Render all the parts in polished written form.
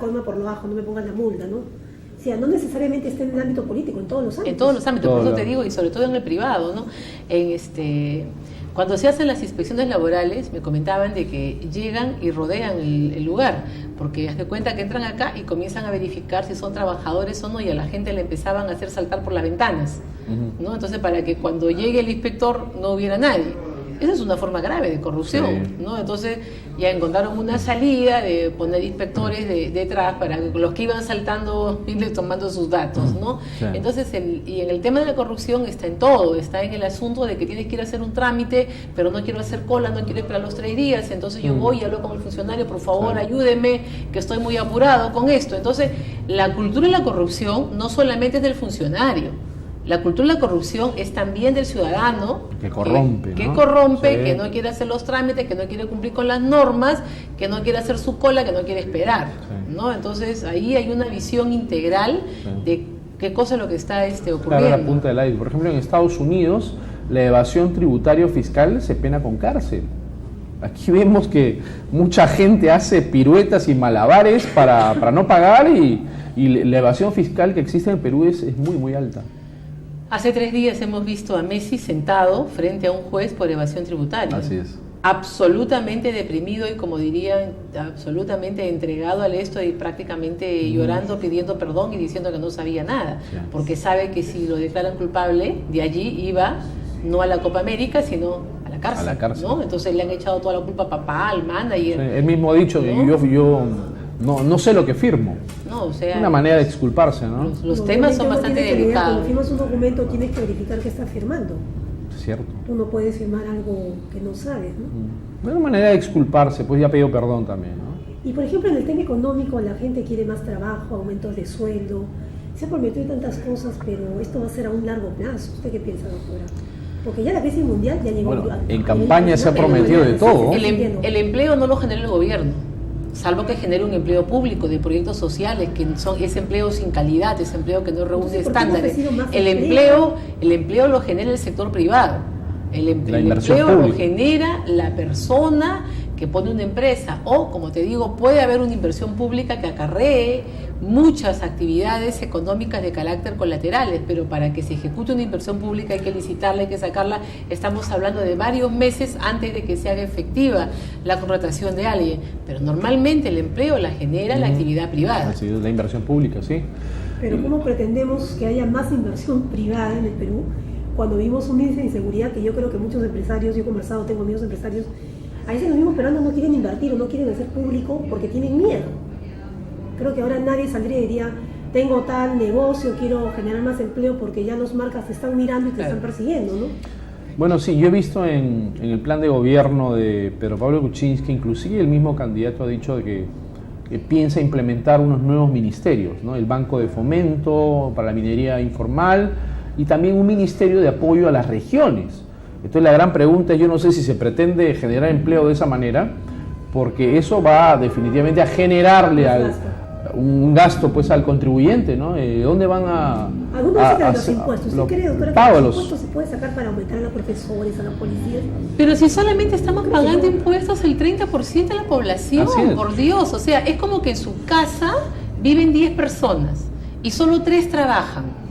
colma por lo bajo, no me pongan la multa, ¿no? O sea, no necesariamente está en el ámbito político, en todos los ámbitos. En todos los ámbitos, por eso te digo, y sobre todo en el privado, ¿no? Cuando se hacen las inspecciones laborales, me comentaban de que llegan y rodean el lugar, porque haz de cuenta que entran acá y comienzan a verificar si son trabajadores o no, y a la gente le empezaban a hacer saltar por las ventanas, ¿no? Entonces, para que cuando llegue el inspector no hubiera nadie. Esa es una forma grave de corrupción, sí, ¿no? Entonces ya encontraron una salida de poner inspectores detrás para que los que iban saltando irles tomando sus datos, ¿no? Sí. Entonces, y en el tema de la corrupción está en todo, está en el asunto de que tienes que ir a hacer un trámite, pero no quiero hacer cola, no quiero esperar los 3 días, entonces yo voy y hablo con el funcionario, por favor, ayúdeme, que estoy muy apurado con esto. Entonces, la cultura de la corrupción no solamente es del funcionario. La cultura de la corrupción es también del ciudadano que corrompe, que corrompe, sí, que no quiere hacer los trámites, que no quiere cumplir con las normas, que no quiere hacer su cola, que no quiere esperar, sí, ¿no? Entonces ahí hay una visión integral, sí, de qué cosa es lo que está ocurriendo. Claro, la punta del iceberg. Por ejemplo, en Estados Unidos la evasión tributaria fiscal se pena con cárcel. Aquí vemos que mucha gente hace piruetas y malabares para no pagar y la evasión fiscal que existe en Perú es muy, muy alta. Hace 3 días hemos visto a Messi sentado frente a un juez por evasión tributaria. Así es. Absolutamente deprimido y, como dirían, absolutamente entregado al esto y prácticamente llorando, pidiendo perdón y diciendo que no sabía nada. Sí. Porque sabe que si lo declaran culpable, de allí iba no a la Copa América, sino a la cárcel. A la cárcel. ¿No? Entonces le han echado toda la culpa a papá, al manager. Sí, él mismo ha dicho que yo no sé lo que firmo. No, o sea, una manera de exculparse, ¿no? Los temas son bastante delicados. Cuando firmas un documento tienes que verificar que estás firmando. Cierto. Tú no puedes firmar algo que no sabes, ¿no? Una manera de exculparse, pues ya pidió perdón también, ¿no? Y por ejemplo, en el tema económico, la gente quiere más trabajo, aumentos de sueldo. Se ha prometido tantas cosas, pero esto va a ser a un largo plazo. ¿Usted qué piensa, doctora? Porque ya la crisis mundial ya llegó. Bueno, en campaña se ha prometido de todo. El empleo no lo genera el gobierno, salvo que genere un empleo público de proyectos sociales, que son ese empleo sin calidad, ese empleo que no reúne estándares. El empleo lo genera el sector privado. El empleo lo genera la persona que pone una empresa, o, como te digo, puede haber una inversión pública que acarree muchas actividades económicas de carácter colaterales, pero para que se ejecute una inversión pública hay que licitarla, hay que sacarla. Estamos hablando de varios meses antes de que se haga efectiva la contratación de alguien, pero normalmente el empleo la genera la actividad privada. Así es, la inversión pública, sí. Pero ¿cómo pretendemos que haya más inversión privada en el Perú cuando vimos un índice de inseguridad que yo creo que muchos empresarios, yo he conversado, tengo amigos empresarios, a veces los mismos peruanos no quieren invertir o no quieren hacer público porque tienen miedo? Creo que ahora nadie saldría y diría, tengo tal negocio, quiero generar más empleo porque ya los marcas te están mirando y te están persiguiendo, ¿no? Bueno, sí, yo he visto en el plan de gobierno de Pedro Pablo Kuczynski, inclusive el mismo candidato ha dicho de que piensa implementar unos nuevos ministerios, ¿no? El Banco de Fomento para la minería informal y también un ministerio de apoyo a las regiones. Entonces la gran pregunta es, yo no sé si se pretende generar empleo de esa manera, porque eso va definitivamente a generarle un gasto pues al contribuyente, ¿no? ¿Dónde van a los impuestos? ¿Usted cree, doctora, que los impuestos se puede sacar para aumentar a los profesores, a los policías? Pero si solamente estamos pagando impuestos el 30% de la población, por Dios, o sea, es como que en su casa viven 10 personas y solo 3 trabajan.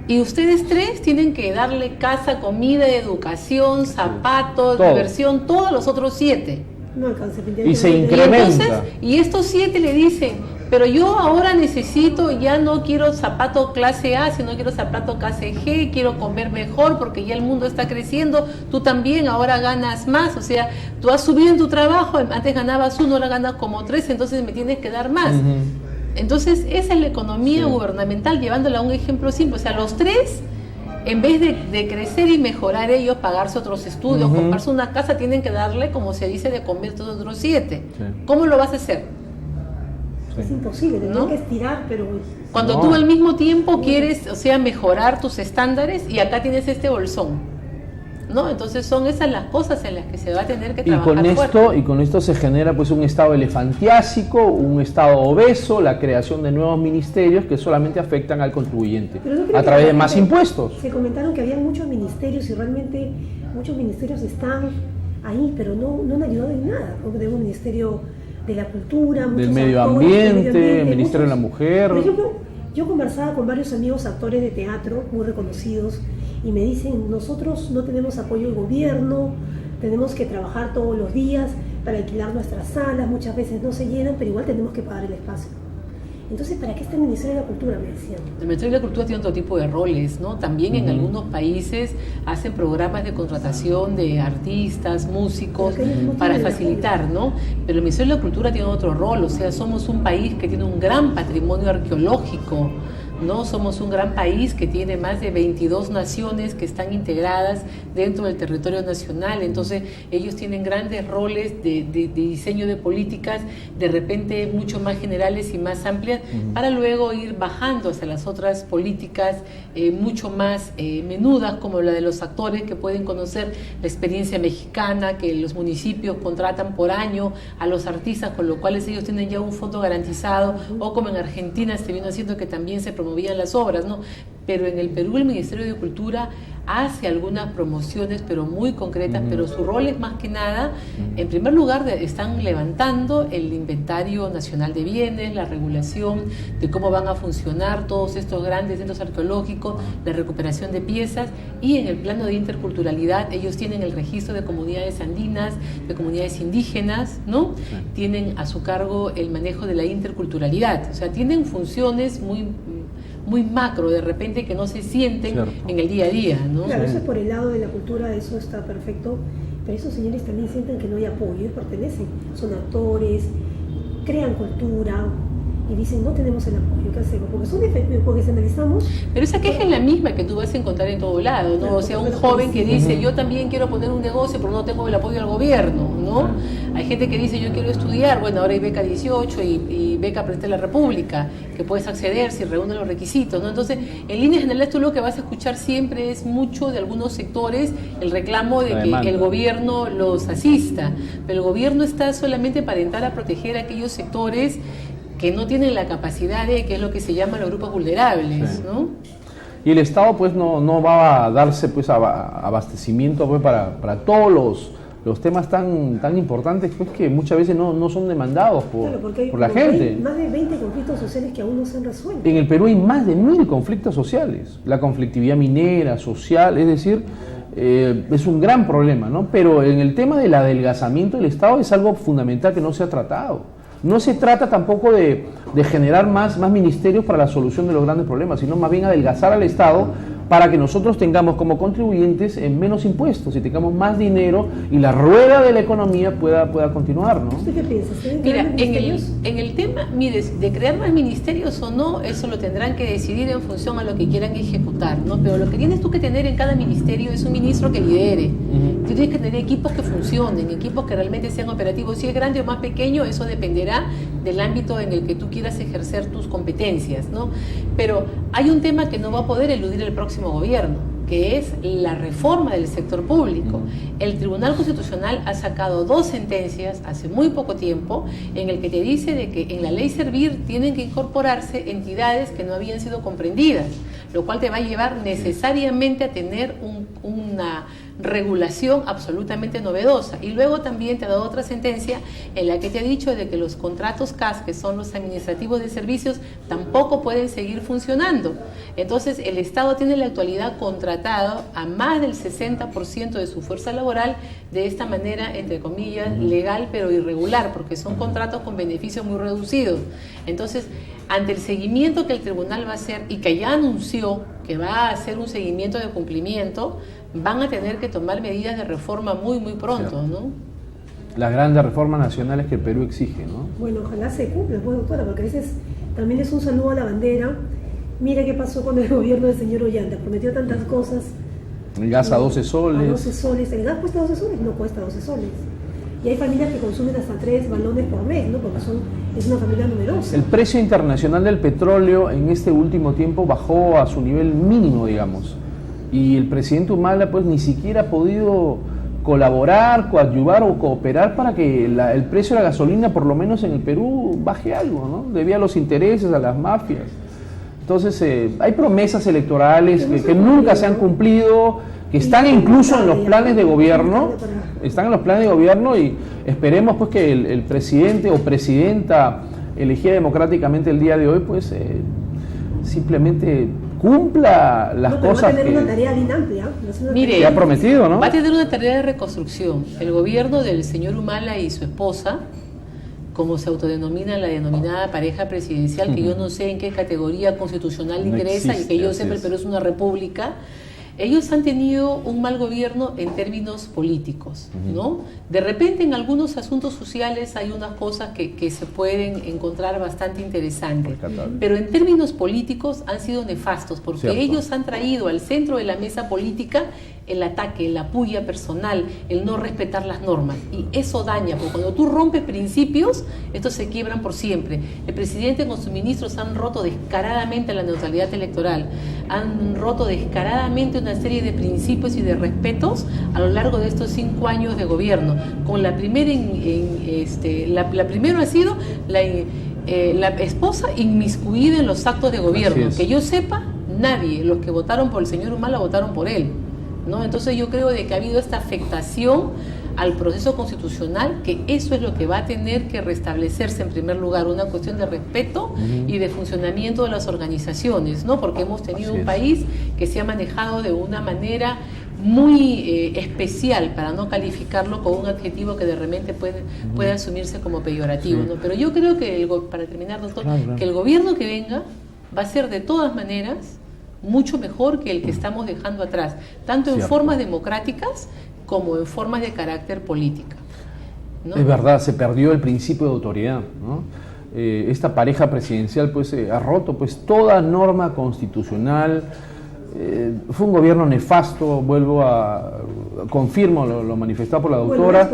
Y ustedes 3 tienen que darle casa, comida, educación, zapatos, diversión, todos los otros 7. No alcanza. Y se incrementa. Y estos 7 le dicen, pero yo ahora necesito, ya no quiero zapato clase A, sino quiero zapato clase G, quiero comer mejor porque ya el mundo está creciendo, tú también ahora ganas más, o sea, tú has subido en tu trabajo, antes ganabas 1, ahora ganas como 3, entonces me tienes que dar más. Entonces, esa es la economía gubernamental, llevándola a un ejemplo simple. O sea, los 3, en vez de crecer y mejorar ellos, pagarse otros estudios, comprarse una casa, tienen que darle, como se dice, de comer a todos otros 7. ¿Cómo lo vas a hacer? Es imposible, ¿no? Que estirar, pero... Cuando tú al mismo tiempo quieres, o sea, mejorar tus estándares y acá tienes este bolsón, ¿no? Entonces son esas las cosas en las que se va a tener que trabajar y con esto se genera pues un estado elefantiásico, un estado obeso, la creación de nuevos ministerios que solamente afectan al contribuyente a través de más impuestos. Se comentaron que había muchos ministerios y realmente muchos ministerios están ahí, pero no han ayudado en nada. Tenemos un ministerio de la cultura, del medio ambiente, Ministerio de la Mujer. Por ejemplo, yo conversaba con varios amigos actores de teatro muy reconocidos y me dicen, nosotros no tenemos apoyo del gobierno, tenemos que trabajar todos los días para alquilar nuestras salas, muchas veces no se llenan, pero igual tenemos que pagar el espacio. Entonces, ¿para qué está el Ministerio de la Cultura? Me decían. El Ministerio de la Cultura tiene otro tipo de roles, ¿no? También en algunos países hacen programas de contratación de artistas, músicos, para facilitar, ¿no? Pero el Ministerio de la Cultura tiene otro rol, o sea, somos un país que tiene un gran patrimonio arqueológico, ¿no? Somos un gran país que tiene más de 22 naciones que están integradas dentro del territorio nacional, entonces ellos tienen grandes roles de diseño de políticas, de repente mucho más generales y más amplias, para luego ir bajando hacia las otras políticas mucho más menudas, como la de los actores que pueden conocer la experiencia mexicana, que los municipios contratan por año a los artistas, con lo cual ellos tienen ya un fondo garantizado, o como en Argentina se vino haciendo que también se promovían las obras, ¿no? Pero en el Perú el Ministerio de Cultura hace algunas promociones, pero muy concretas, pero su rol es más que nada, en primer lugar, están levantando el inventario nacional de bienes, la regulación de cómo van a funcionar todos estos grandes centros arqueológicos, la recuperación de piezas, y en el plano de interculturalidad ellos tienen el registro de comunidades andinas, de comunidades indígenas, ¿no? Sí. Tienen a su cargo el manejo de la interculturalidad, o sea, tienen funciones muy macro, de repente, que no se sienten en el día a día, ¿no? Claro, eso es por el lado de la cultura, eso está perfecto, pero esos señores también sienten que no hay apoyo, ellos pertenecen, son actores, crean cultura, y dicen, no tenemos el apoyo, ¿qué hacemos? Porque si analizamos... Pero esa queja es la misma que tú vas a encontrar en todo lado, ¿no? Claro, o sea, un joven que dice, yo también quiero poner un negocio, pero no tengo el apoyo del gobierno, ¿no? Hay gente que dice, yo quiero estudiar, bueno, ahora hay beca 18 y beca Presidente de la República, que puedes acceder si reúne los requisitos, ¿no? Entonces, en líneas generales, tú lo que vas a escuchar siempre es mucho de algunos sectores el reclamo de que el gobierno los asista, pero el gobierno está solamente para intentar a proteger a aquellos sectores que no tienen la capacidad de, que es lo que se llama los grupos vulnerables, ¿no? Y el Estado pues no va a darse pues abastecimiento pues para todos los temas tan importantes pues que muchas veces no son demandados por la gente. Hay más de 20 conflictos sociales que aún no se han resuelto. En el Perú hay más de 1000 conflictos sociales, la conflictividad minera, social, es decir, es un gran problema, ¿no? Pero en el tema del adelgazamiento del Estado es algo fundamental que no se ha tratado. No se trata tampoco de generar más ministerios para la solución de los grandes problemas, sino más bien adelgazar al Estado para que nosotros tengamos como contribuyentes menos impuestos y tengamos más dinero y la rueda de la economía pueda continuar, ¿no? ¿Usted qué piensa? Mira, en el tema, mire, de crear más ministerios o no, eso lo tendrán que decidir en función a lo que quieran ejecutar, ¿no? Pero lo que tienes tú que tener en cada ministerio es un ministro que lidere. Tú tienes que tener equipos que funcionen, equipos que realmente sean operativos. Si es grande o más pequeño, eso dependerá del ámbito en el que tú quieras ejercer tus competencias, ¿no? Pero hay un tema que no va a poder eludir el próximo gobierno, que es la reforma del sector público. El Tribunal Constitucional ha sacado 2 sentencias hace muy poco tiempo en el que te dice de que en la ley Servir tienen que incorporarse entidades que no habían sido comprendidas, lo cual te va a llevar necesariamente a tener una regulación absolutamente novedosa. Y luego también te ha dado otra sentencia en la que te ha dicho de que los contratos CAS, que son los administrativos de servicios, tampoco pueden seguir funcionando. Entonces el Estado tiene en la actualidad contratado a más del 60% de su fuerza laboral de esta manera, entre comillas, legal pero irregular, porque son contratos con beneficios muy reducidos. Entonces, ante el seguimiento que el tribunal va a hacer y que ya anunció que va a hacer un seguimiento de cumplimiento, van a tener que tomar medidas de reforma muy pronto, ¿no? Las grandes reformas nacionales que el Perú exige, ¿no? Bueno, ojalá se cumpla, pues, doctora, porque a veces también es un saludo a la bandera. Mira qué pasó con el gobierno del señor Ollanta, prometió tantas cosas. El gas a 12 soles. A 12 soles, el gas cuesta 12 soles, no cuesta 12 soles. Y hay familias que consumen hasta 3 balones por mes, ¿no? Porque es una familia numerosa. El precio internacional del petróleo en este último tiempo bajó a su nivel mínimo, digamos. Y el presidente Humala pues ni siquiera ha podido colaborar, coadyuvar o cooperar para que el precio de la gasolina, por lo menos en el Perú, baje algo, ¿no? Debido a los intereses, a las mafias. Entonces hay promesas electorales que nunca se han cumplido, que están incluso en los planes de gobierno, están en los planes de gobierno, y esperemos pues que el presidente o presidenta elegida democráticamente el día de hoy pues simplemente cumpla las cosas va a tener que una tarea bien amplia. Mire, ha prometido, ¿no? Va a tener una tarea de reconstrucción. El gobierno del señor Humala y su esposa, como se autodenomina la denominada pareja presidencial, que yo no sé en qué categoría constitucional ingresa, y que yo sé, pero es una república. Ellos han tenido un mal gobierno en términos políticos, ¿no? De repente en algunos asuntos sociales hay unas cosas que se pueden encontrar bastante interesantes, pero en términos políticos han sido nefastos, porque ellos han traído al centro de la mesa política el ataque, la puya personal, el no respetar las normas, y eso daña, porque cuando tú rompes principios, estos se quiebran por siempre. El presidente con sus ministros han roto descaradamente la neutralidad electoral, han roto descaradamente una serie de principios y de respetos a lo largo de estos 5 años de gobierno. Con la primera, la primera ha sido la esposa inmiscuida en los actos de gobierno. Que yo sepa, nadie, los que votaron por el señor Humala votaron por él, ¿no? Entonces yo creo de que ha habido esta afectación al proceso constitucional, que eso es lo que va a tener que restablecerse en primer lugar, una cuestión de respeto y de funcionamiento de las organizaciones, ¿no? Porque hemos tenido un país que se ha manejado de una manera muy especial, para no calificarlo con un adjetivo que de repente puede asumirse como peyorativo, ¿no? Pero yo creo que, para terminar, doctor, que el gobierno que venga va a ser de todas maneras mucho mejor que el que estamos dejando atrás, tanto en formas democráticas como en formas de carácter política, ¿no? Es verdad, se perdió el principio de autoridad, ¿no? Esta pareja presidencial pues ha roto pues toda norma constitucional. Fue un gobierno nefasto, confirmo lo manifestado por la doctora,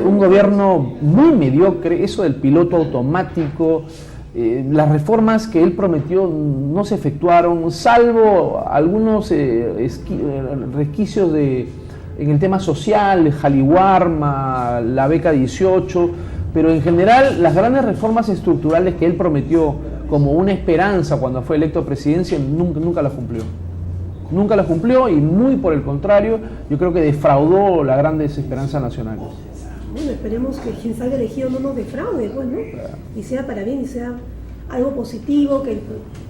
un gobierno muy mediocre, eso del piloto automático. Las reformas que él prometió no se efectuaron, salvo algunos resquicios en el tema social, Jaliwarma, la beca 18, pero en general las grandes reformas estructurales que él prometió como una esperanza cuando fue electo a presidencia, nunca las cumplió. Nunca las cumplió, y muy por el contrario, yo creo que defraudó las grandes esperanzas nacionales. Bueno, esperemos que quien salga elegido no nos defraude, pues, ¿no? Y sea para bien, y sea algo positivo, que el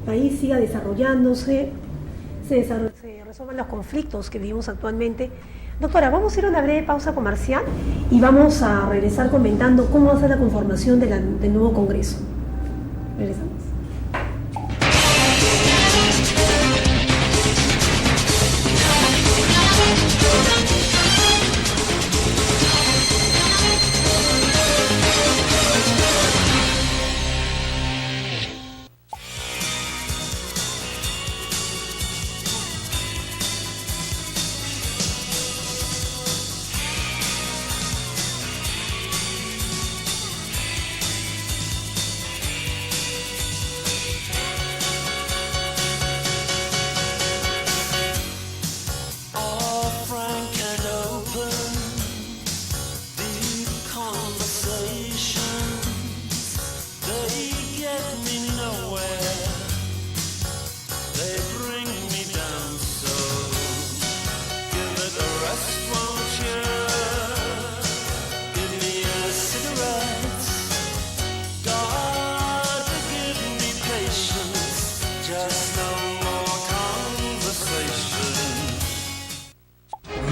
país siga desarrollándose, se resuelvan los conflictos que vivimos actualmente. Doctora, vamos a ir a una breve pausa comercial y vamos a regresar comentando cómo va a ser la conformación del nuevo Congreso. Regresamos.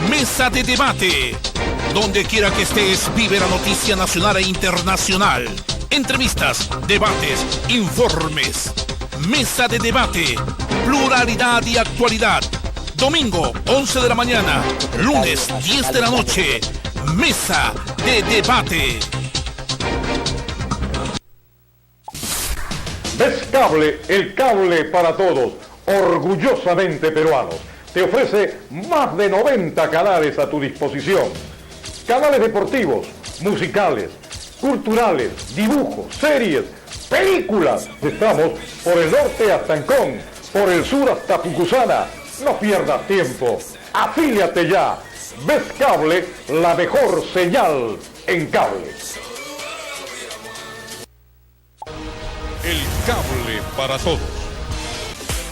Mesa de debate. Donde quiera que estés, vive la noticia nacional e internacional. Entrevistas, debates, informes. Mesa de debate. Pluralidad y actualidad. Domingo, 11 de la mañana. Lunes, 10 de la noche. Mesa de debate. Descable, el cable para todos. Orgullosamente peruano. Te ofrece más de 90 canales a tu disposición. Canales deportivos, musicales, culturales, dibujos, series, películas. Estamos por el norte hasta Ancón, por el sur hasta Pucusana. No pierdas tiempo. Afíliate ya. Ves Cable, la mejor señal en cable. El cable para todos.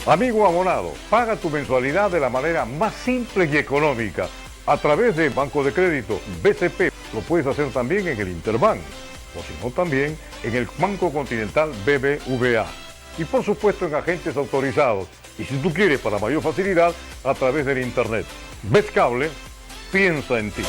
Amigo abonado, paga tu mensualidad de la manera más simple y económica a través de Banco de Crédito BCP. Lo puedes hacer también en el Interbank, o si no también en el Banco Continental BBVA. Y por supuesto en agentes autorizados. Y si tú quieres para mayor facilidad, a través del Internet. Vez Cable, piensa en ti.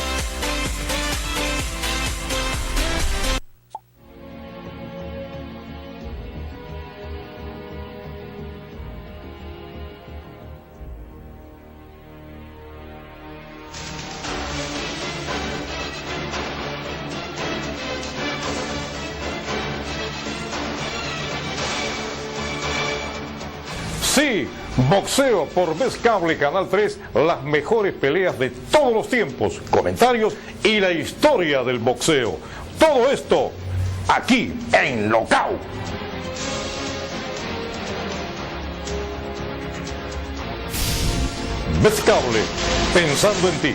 Sí, boxeo por Vez Cable Canal 3, las mejores peleas de todos los tiempos, comentarios y la historia del boxeo. Todo esto aquí en Locao. Vez Cable, pensando en ti.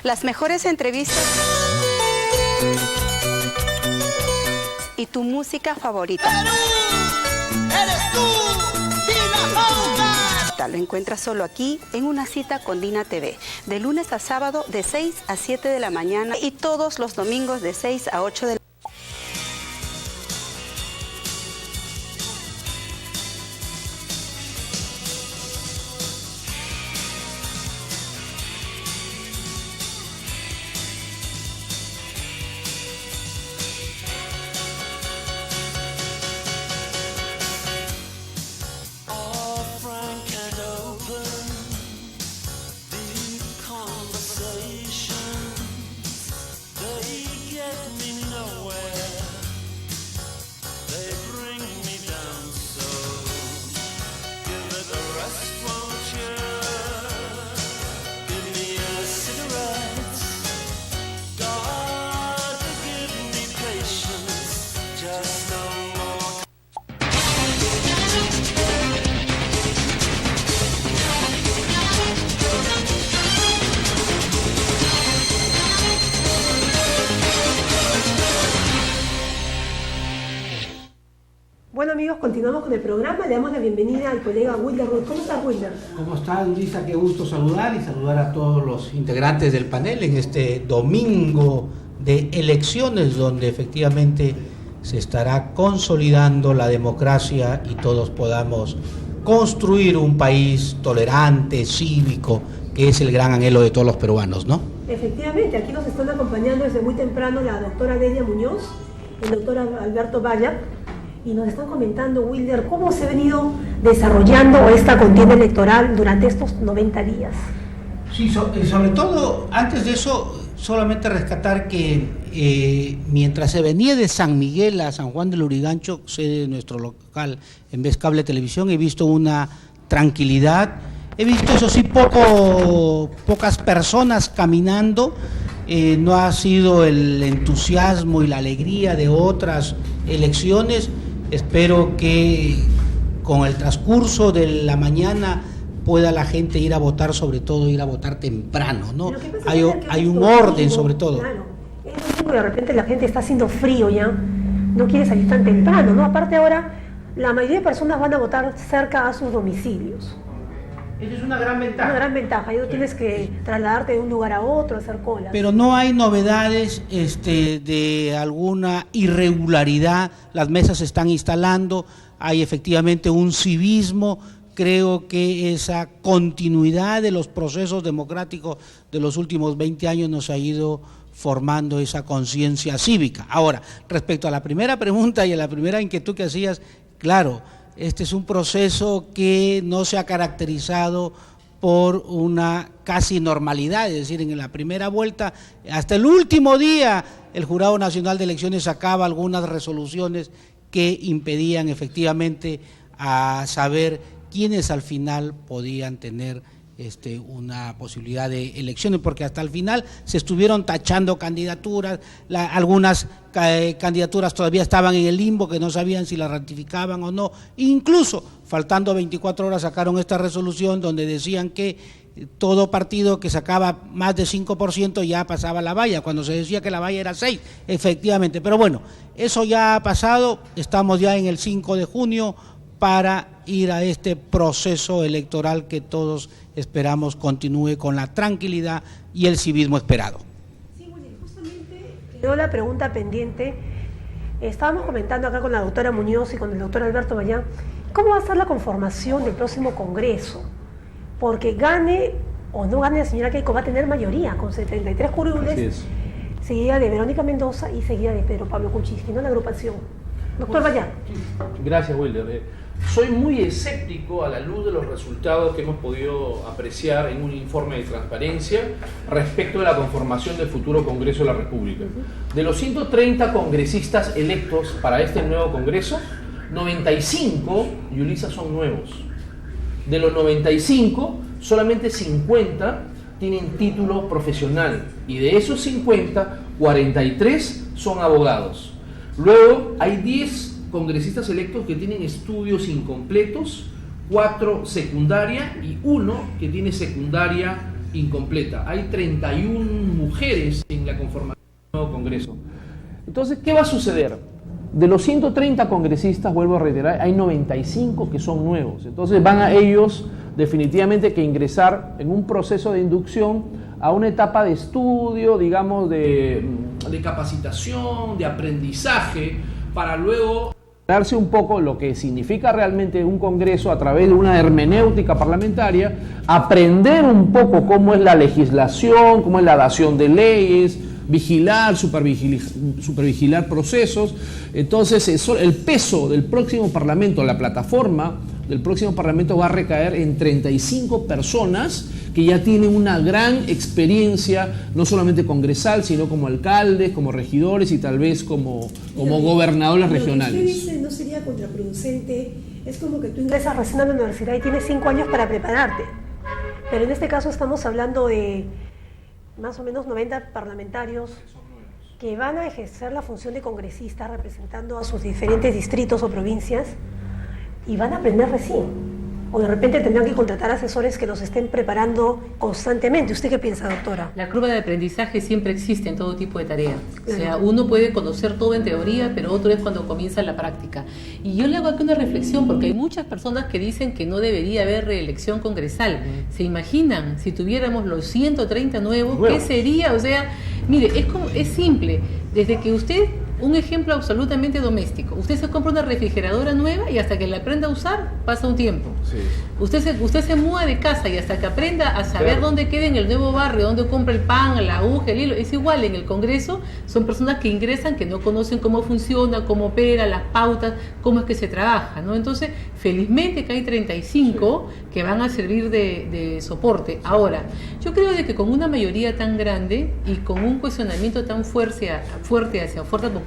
Las mejores entrevistas y tu música favorita. ¡Perú! ¡Eres tú! ¡Dina Pauta! Lo encuentras solo aquí en Una Cita con Dina TV, de lunes a sábado de 6 a 7 de la mañana y todos los domingos de 6 a 8 de la mañana. Bueno amigos, continuamos con el programa, le damos la bienvenida al colega Wilder Ruiz. ¿Cómo estás, Wilder? ¿Cómo estás, Luisa? Qué gusto saludar y saludar a todos los integrantes del panel en este domingo de elecciones donde efectivamente se estará consolidando la democracia y todos podamos construir un país tolerante, cívico, que es el gran anhelo de todos los peruanos, ¿no? Efectivamente, aquí nos están acompañando desde muy temprano la doctora Delia Muñoz, el doctor Alberto Valla, y nos están comentando, Wilder, cómo se ha venido desarrollando esta contienda electoral durante estos 90 días. Sí, sobre todo, antes de eso, solamente rescatar que mientras se venía de San Miguel a San Juan del Lurigancho, sede de nuestro local en Vez Cable Televisión, he visto una tranquilidad, he visto eso sí pocas personas caminando, no ha sido el entusiasmo y la alegría de otras elecciones. Espero que con el transcurso de la mañana pueda la gente ir a votar, sobre todo ir a votar temprano, ¿no? Hay un orden sobre todo. Claro, es domingo y de repente la gente está haciendo frío ya, no quiere salir tan temprano, ¿no? Aparte ahora, la mayoría de personas van a votar cerca a sus domicilios. Esa es una gran ventaja. Una gran ventaja, ya no tienes que trasladarte de un lugar a otro, hacer colas. Pero no hay novedades de alguna irregularidad, las mesas se están instalando, hay efectivamente un civismo. Creo que esa continuidad de los procesos democráticos de los últimos 20 años nos ha ido formando esa conciencia cívica. Ahora, respecto a la primera pregunta y a la primera inquietud que hacías, claro, este es un proceso que no se ha caracterizado por una casi normalidad, es decir, en la primera vuelta, hasta el último día, el Jurado Nacional de Elecciones sacaba algunas resoluciones que impedían efectivamente a saber quiénes al final podían tener una posibilidad de elecciones, porque hasta el final se estuvieron tachando candidaturas, algunas candidaturas todavía estaban en el limbo, que no sabían si las ratificaban o no, incluso faltando 24 horas sacaron esta resolución donde decían que todo partido que sacaba más de 5% ya pasaba la valla, cuando se decía que la valla era 6, efectivamente. Pero bueno, eso ya ha pasado, estamos ya en el 5 de junio para ir a este proceso electoral que todos esperamos continúe con la tranquilidad y el civismo esperado. Sí, Willy, justamente quedó la pregunta pendiente. Estábamos comentando acá con la doctora Muñoz y con el doctor Alberto Bayán, ¿cómo va a ser la conformación del próximo Congreso? Porque gane o no gane la señora Keiko, va a tener mayoría con 73 curules, seguida de Verónica Mendoza y seguida de Pedro Pablo Kuczynski, ¿no? La agrupación. Doctor Bayán. Gracias, Wilder. Soy muy escéptico a la luz de los resultados que hemos podido apreciar en un informe de transparencia respecto de la conformación del futuro Congreso de la República. De los 130 congresistas electos para este nuevo Congreso, 95, Yulisa, son nuevos. De los 95, solamente 50 tienen título profesional y de esos 50, 43 son abogados. Luego hay 10 congresistas electos que tienen estudios incompletos, 4 secundaria y 1 que tiene secundaria incompleta. Hay 31 mujeres en la conformación del nuevo Congreso. Entonces, ¿qué va a suceder? De los 130 congresistas, vuelvo a reiterar, hay 95 que son nuevos. Entonces van a ellos definitivamente que ingresar en un proceso de inducción a una etapa de estudio, digamos, de capacitación, de aprendizaje, para luego darse un poco lo que significa realmente un congreso a través de una hermenéutica parlamentaria, aprender un poco cómo es la legislación, cómo es la dación de leyes, vigilar, supervigilar procesos. Entonces el peso del próximo Parlamento, la plataforma del próximo Parlamento va a recaer en 35 personas que ya tienen una gran experiencia, no solamente congresal, sino como alcaldes, como regidores y tal vez como gobernadores regionales. Lo que usted dice no sería contraproducente, es como que tú ingresas recién a la universidad y tienes 5 años para prepararte, pero en este caso estamos hablando de más o menos 90 parlamentarios que van a ejercer la función de congresistas representando a sus diferentes distritos o provincias y van a aprender recién. O de repente tendrán que contratar asesores que los estén preparando constantemente. ¿Usted qué piensa, doctora? La curva de aprendizaje siempre existe en todo tipo de tareas. O sea, uno puede conocer todo en teoría, pero otro es cuando comienza la práctica. Y yo le hago aquí una reflexión, porque hay muchas personas que dicen que no debería haber reelección congresal. ¿Se imaginan si tuviéramos los 130 nuevos? ¿Qué sería? O sea, mire, es simple. Desde que usted... Un ejemplo absolutamente doméstico. Usted se compra una refrigeradora nueva y hasta que la aprenda a usar pasa un tiempo. Sí. Usted se muda de casa y hasta que aprenda a saber dónde queda en el nuevo barrio, dónde compra el pan, la aguja, el hilo. Es igual en el Congreso, son personas que ingresan que no conocen cómo funciona, cómo opera, las pautas, cómo es que se trabaja, ¿no? Entonces, felizmente que hay 35 que van a servir de soporte. Ahora, yo creo de que con una mayoría tan grande y con un cuestionamiento tan fuerte hacia Fuerza Popular,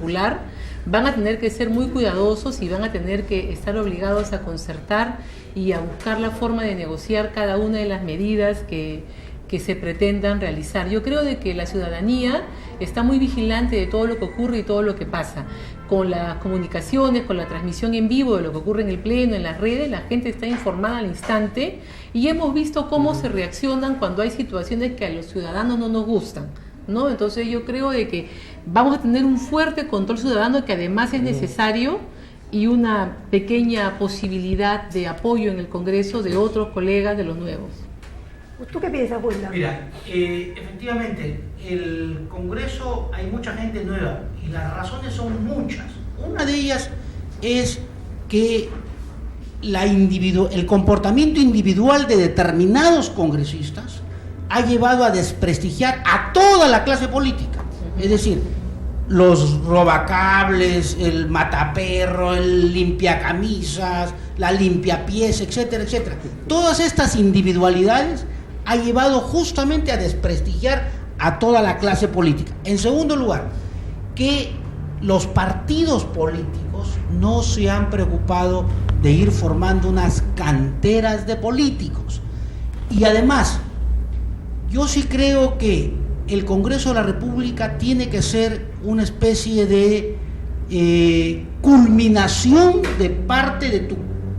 van a tener que ser muy cuidadosos y van a tener que estar obligados a concertar y a buscar la forma de negociar cada una de las medidas que se pretendan realizar. Yo creo de que la ciudadanía está muy vigilante de todo lo que ocurre y todo lo que pasa. Con las comunicaciones, con la transmisión en vivo de lo que ocurre en el Pleno, en las redes, la gente está informada al instante y hemos visto cómo se reaccionan cuando hay situaciones que a los ciudadanos no nos gustan, ¿no? Entonces yo creo de que vamos a tener un fuerte control ciudadano que además es necesario y una pequeña posibilidad de apoyo en el Congreso de otros colegas de los nuevos. ¿Tú qué piensas, Wilda? Mira, efectivamente, el Congreso hay mucha gente nueva y las razones son muchas. Una de ellas es que el comportamiento individual de determinados congresistas ha llevado a desprestigiar a toda la clase política. Es decir, los robacables, el mataperro, el limpiacamisas, la limpiapiés, etcétera, etcétera. Todas estas individualidades ha llevado justamente a desprestigiar a toda la clase política. En segundo lugar, que los partidos políticos no se han preocupado de ir formando unas canteras de políticos. Y además, yo sí creo que el Congreso de la República tiene que ser una especie de culminación de parte de tu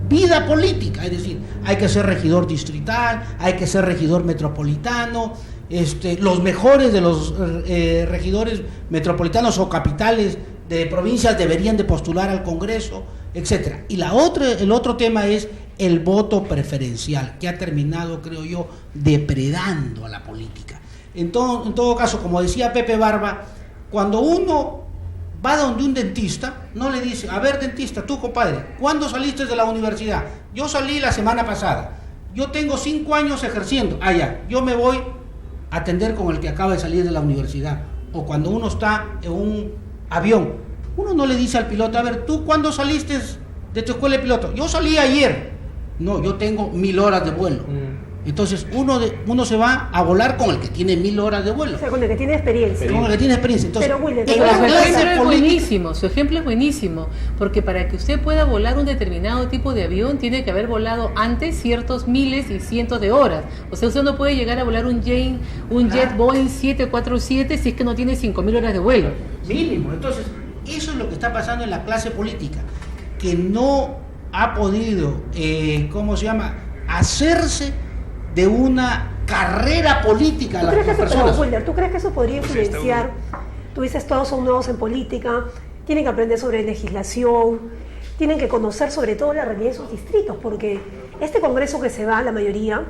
vida política, es decir, hay que ser regidor distrital, hay que ser regidor metropolitano, los mejores de los regidores metropolitanos o capitales de provincias deberían de postular al Congreso, etcétera. Y el otro tema es el voto preferencial, que ha terminado, creo yo, depredando a la política. En todo caso, como decía Pepe Barba, cuando uno va donde un dentista, no le dice, a ver dentista, tú compadre, ¿cuándo saliste de la universidad? Yo salí la semana pasada, yo tengo 5 años ejerciendo, ya, yo me voy a atender con el que acaba de salir de la universidad. O cuando uno está en un avión, uno no le dice al piloto, a ver, ¿tú cuándo saliste de tu escuela de piloto? Yo salí ayer. No, yo tengo 1000 horas de vuelo. Entonces uno se va a volar con el que tiene 1000 horas de vuelo. O sea, con el que tiene experiencia. Con el que tiene experiencia. Entonces, pero Wilder, su ejemplo es buenísimo, porque para que usted pueda volar un determinado tipo de avión tiene que haber volado antes ciertos miles y cientos de horas. O sea, usted no puede llegar a volar un jet Boeing 747 si es que no tiene 5000 horas de vuelo. Mínimo. Entonces, eso es lo que está pasando en la clase política, que no ha podido, hacerse de una carrera política a las personas. Wilder, ¿tú crees que eso podría influenciar? Tú dices, todos son nuevos en política, tienen que aprender sobre legislación, tienen que conocer sobre todo la realidad de sus distritos, porque este Congreso que se va, la mayoría,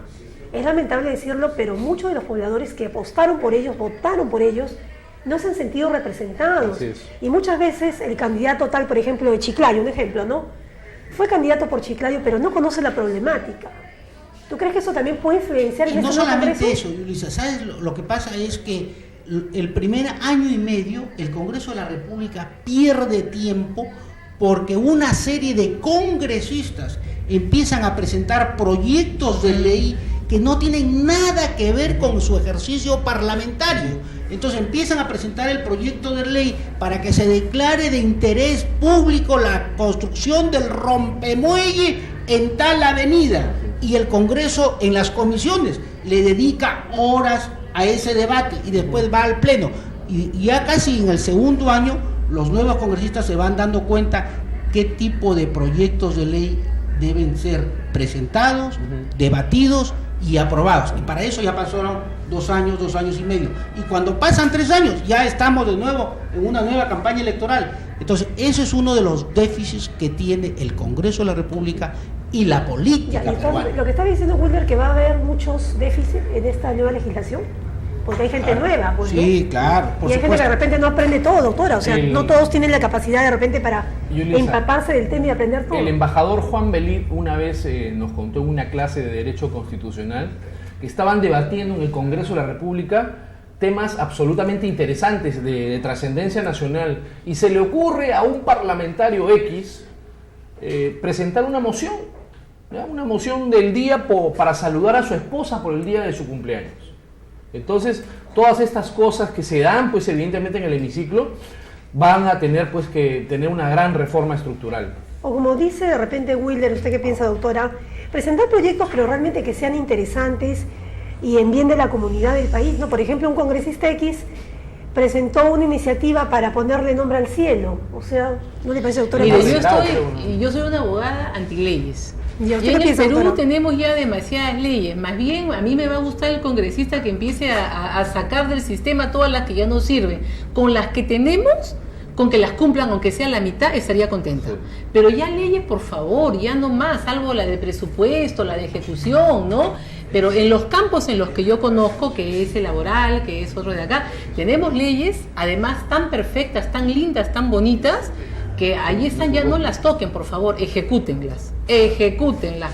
es lamentable decirlo, pero muchos de los pobladores que apostaron por ellos, votaron por ellos, no se han sentido representados. Y muchas veces el candidato tal, por ejemplo, de Chiclayo, un ejemplo, ¿no? Fue candidato por Chiclayo, pero no conoce la problemática. ¿Tú crees que eso también puede influenciar en no solamente eso, Yulisa? ¿Sabes? Lo que pasa es que el primer año y medio el Congreso de la República pierde tiempo porque una serie de congresistas empiezan a presentar proyectos de ley que no tienen nada que ver con su ejercicio parlamentario. Entonces empiezan a presentar el proyecto de ley para que se declare de interés público la construcción del rompemuelle en tal avenida. Y el Congreso en las comisiones le dedica horas a ese debate y después va al Pleno. Y ya casi en el segundo año los nuevos congresistas se van dando cuenta qué tipo de proyectos de ley deben ser presentados, debatidos y aprobados. Y para eso ya pasaron 2 años, 2 años y medio. Y cuando pasan 3 años ya estamos de nuevo en una nueva campaña electoral. Entonces ese es uno de los déficits que tiene el Congreso de la República y la política peruana. Lo que está diciendo Wilder, que va a haber muchos déficits en esta nueva legislación, porque hay gente nueva, pues, sí, ¿no? Claro, por y hay gente que de repente no aprende todo, doctora, o sea, no todos tienen la capacidad de repente para empaparse del tema y aprender todo. El embajador Juan Belit una vez nos contó en una clase de Derecho Constitucional que estaban debatiendo en el Congreso de la República temas absolutamente interesantes de trascendencia nacional, y se le ocurre a un parlamentario X presentar una moción, ¿ya? Una moción del día para saludar a su esposa por el día de su cumpleaños. Entonces, todas estas cosas que se dan, pues evidentemente en el hemiciclo, van a tener pues que tener una gran reforma estructural. O como dice de repente Wilder, ¿usted qué piensa, doctora? Presentar proyectos pero realmente que sean interesantes y en bien de la comunidad del país, ¿no? Por ejemplo, un congresista X presentó una iniciativa para ponerle nombre al cielo. O sea, ¿no le parece, doctora? Mire, yo soy una abogada antileyes. Y en el Perú tenemos ya demasiadas leyes. Más bien, a mí me va a gustar el congresista que empiece a sacar del sistema todas las que ya no sirven. Con las que tenemos, con que las cumplan, aunque sea la mitad, estaría contenta. Sí. Pero ya leyes, por favor, ya no más, salvo la de presupuesto, la de ejecución, ¿no? Pero en los campos en los que yo conozco, que es el laboral, que es otro de acá, tenemos leyes, además, tan perfectas, tan lindas, tan bonitas, que ahí están, ya no las toquen, por favor, ejecútenlas,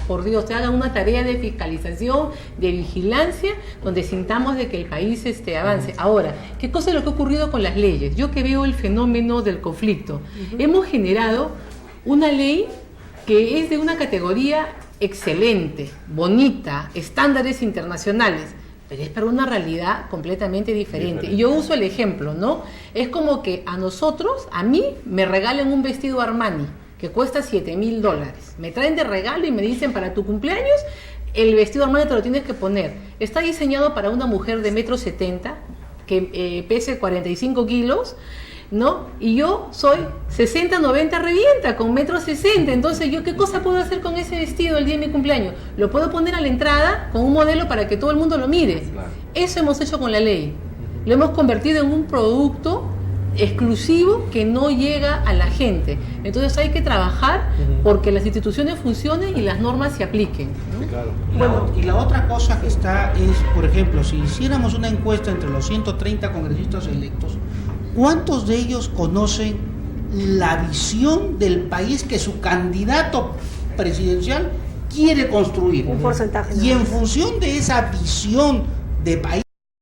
por Dios, hagan una tarea de fiscalización, de vigilancia, donde sintamos de que el país avance. Ahora, ¿qué cosa es lo que ha ocurrido con las leyes? Yo que veo el fenómeno del conflicto, hemos generado una ley que es de una categoría excelente, bonita, estándares internacionales, pero es para una realidad completamente diferente. Y yo uso el ejemplo, ¿no? Es como que a mí me regalen un vestido Armani que cuesta $7,000. Me traen de regalo y me dicen, para tu cumpleaños, el vestido Armani te lo tienes que poner. Está diseñado para una mujer de 1,70 m, que pese 45 kilos, ¿no? Y yo soy 60, 90 revienta, con 1,60 m. Entonces, ¿yo qué cosa puedo hacer con ese vestido el día de mi cumpleaños? Lo puedo poner a la entrada con un modelo para que todo el mundo lo mire. Claro. Eso hemos hecho con la ley. Lo hemos convertido en un producto exclusivo que no llega a la gente. Entonces hay que trabajar porque las instituciones funcionen y las normas se apliquen, ¿no? Sí, claro. Y la otra cosa que está es, por ejemplo, si hiciéramos una encuesta entre los 130 congresistas electos, ¿cuántos de ellos conocen la visión del país que su candidato presidencial quiere construir? Un porcentaje. Y en función de esa visión de país